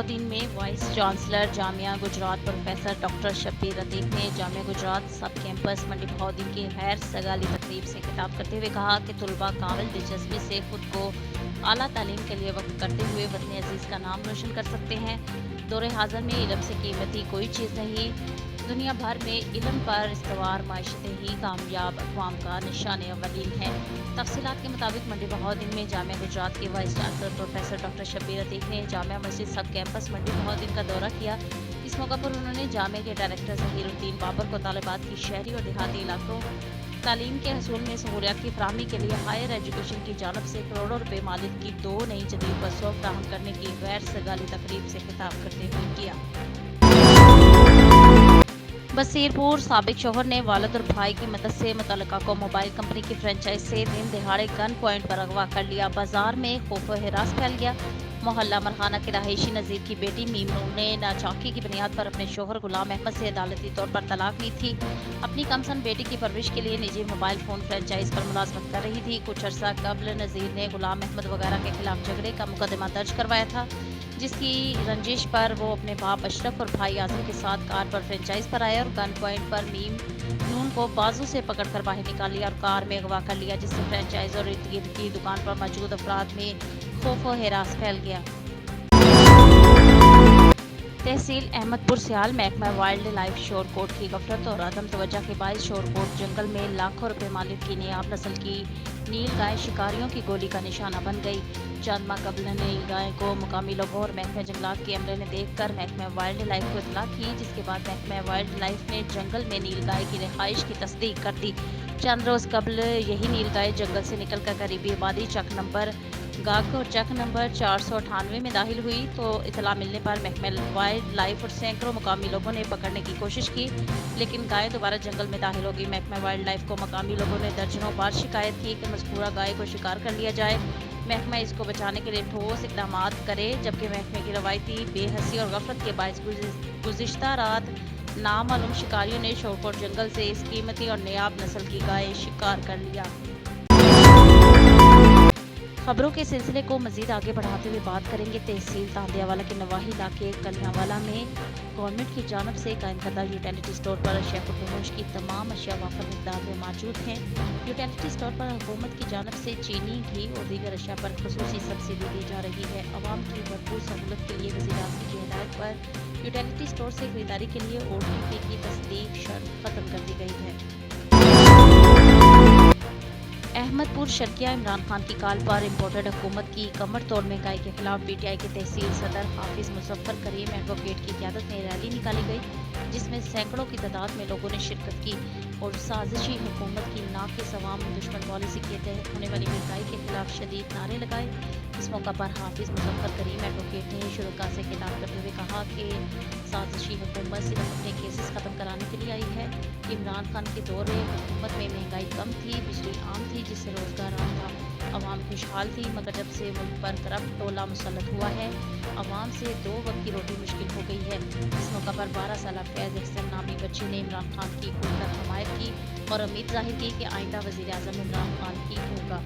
बहाउद्दीन में vice chancellor Jamia Gujarat professor doctor Shabbir Atiq ने जामिया गुजरात सब कैंपस मंडी बहाउद्दीन की गैर सगाली तकरीब से खिताब करते हुए कहा कि तलबा काबिल दिलचस्पी से खुद को आला तालीम के लिए वक्त करते हुए वतन अजीज़ का नाम रोशन कर सकते हैं। दौरे हाज़िर में इल्म से कीमती कोई चीज़ नहीं, दुनिया भर में इल्म पर इस्तवार माशरतें ही कामयाब अक़वाम का निशान अव्वलीन है। तफसीलात के मुताबिक मंडी बहाउद्दीन में जामिया गुजरात के vice chancellor professor doctor Shabbir Atiq ने जामिया मस्जिद सब कैंपस मंडी बहाउद्दीन का दौरा किया। इस मौका पर उन्होंने जामिया के डायरेक्टर ज़हीरुद्दीन बाबर को तालिबात की शहरी और देहाती इलाकों तालीम के हसूल में सहूलियात की फराहमी के लिए हायर एजुकेशन की जानब से करोड़ों रुपए मालिक की 2 नई जदीद बसों फराहम करने की गैर सगाली तकरीब से खिताब करते हुए किया। बसीरपुर साबिक शौहर ने वालिद और भाई की मदद से मुतल्लिका को मोबाइल कंपनी की फ्रेंचाइज से दिन दिहाड़े गन पॉइंट पर अगवा कर लिया। बाजार में खौफ व हिरास फैल गया। मोहल्ला मरहाना के रहायशी नज़ीर की बेटी मीमून ने नाचाकी की बुनियाद पर अपने शौहर गुलाम अहमद से अदालती तौर पर तलाक ली थी। अपनी कमसन बेटी की परवरिश के लिए निजी मोबाइल फ़ोन फ्रेंचाइज पर मुलाजमत कर रही थी। कुछ अर्सा कबल नज़ीर ने गुलाम अहमद वगैरह के खिलाफ झगड़े का मुकदमा दर्ज करवाया था, जिसकी रंजिश पर वो अपने बाप अशरफ और भाई आज़म के साथ कार पर फ्रेंचाइज पर आए और गन पॉइंट पर मीमून को बाजू से पकड़कर बाहर निकाल लिया और कार में अगवा कर लिया, जिससे फ्रेंचाइज और इर्द गिर्द की दुकान पर मौजूद अफराद में खौफ व हिरास फैल गया। तहसील अहमदपुर सियाल महकमा वाइल्ड लाइफ शोरकोट की गफलत और अदम तवज्जो के बायस शोरकोट जंगल में लाखों रुपए मालिक की नायाब नस्ल की नील गाय शिकारियों की गोली का निशाना बन गई। चंद माह कबल नील गाय को मुकामी लोगों और महकमा जंगलात के अमले ने देखकर महकमा वाइल्ड लाइफ को इतला की, जिसके बाद महकमा वाइल्ड लाइफ ने जंगल में नील गाय की रिहाइश की तस्दीक कर दी। चंद रोज कबल यही नील गाय जंगल से निकलकर करीबी आबादी चक नंबर गाग और चक नंबर 498 में दाखिल हुई तो इतला मिलने पर महकमा वाइल्ड लाइफ और सैकड़ों मुकामी लोगों ने पकड़ने की कोशिश की, लेकिन गाय दोबारा जंगल में दाखिल हो गई। महकमा वाइल्ड लाइफ को मकामी लोगों ने दर्जनों बार शिकायत की कि मज़कूरा गाय को शिकार कर लिया जाए, महकमा इसको बचाने के लिए ठोस इक़दाम करे, जबकि महकमे की रवायती बेहसी और गफलत के बायस गुज़िश्ता रात नामालूम शिकारियों ने शोरकोट जंगल से इस कीमती और नायाब नस्ल की गाय शिकार कर लिया। खबरों के सिलसिले को मजीद आगे बढ़ाते हुए बात करेंगे तहसील तांदियावाला के नवाही इलाके कलियांवाला में गवर्नमेंट की जानब से कायम करदा यूटिलिटी स्टोर पर अशिया फरोश की तमाम अशिया वाफर मिकदार में मौजूद हैं। यूटिलिटी स्टोर पर हुकूमत की जानब से चीनी, घी और दीगर अशिया पर खुसूसी सब्सिडी दी जा रही है। अवाम की भरपूर सहूलत के लिए वज़ीर-ए-आज़म की हिदायत पर यूटिलिटी स्टोर से खरीदारी के लिए OTP की तस्दीक शर्त खत्म कर दी गई है। अहमदपुर शर्किया इमरान खान की कॉल पर इम्पोर्टेड हुकूमत की कमर तोड़ महंगाई के खिलाफ PTI के तहसील सदर हाफिज मुजफ्फर करीम एडवोकेट की क़यादत में रैली निकाली गई, जिसमें सैकड़ों की तादाद में लोगों ने शिरकत की और साजिशी हुकूमत की नाक़िस अवाम दुश्मन पॉलिसी के तहत होने वाली महंगाई के खिलाफ शदीद नारे लगाए। इस मौका पर हाफिज मुजफ्फर करीम एडवोकेट ने शुरका से खिताब करते हुए कहा कि साजिशी हुकूमत सिर्फ अपने केसेस ख़त्म कराने के लिए आई है। इमरान खान के दौरे हुकूमत में महंगाई कम थी, बिजली आम थी, जिससे रोजगार आम था, अवाम खुशहाल थी, मगर जब से मुल्क पर करप्ट टोला मुसल्लत हुआ है, अवाम से 2 वक्त की रोटी मुश्किल हो गई है। इस मौका पर 12 साल फैज़ अहसन नामी बच्ची ने इमरान खान की खुलकर हमायत की और उम्मीद जाहिर की कि आइंदा वज़ीर-ए-आज़म इमरान खान ही होगा।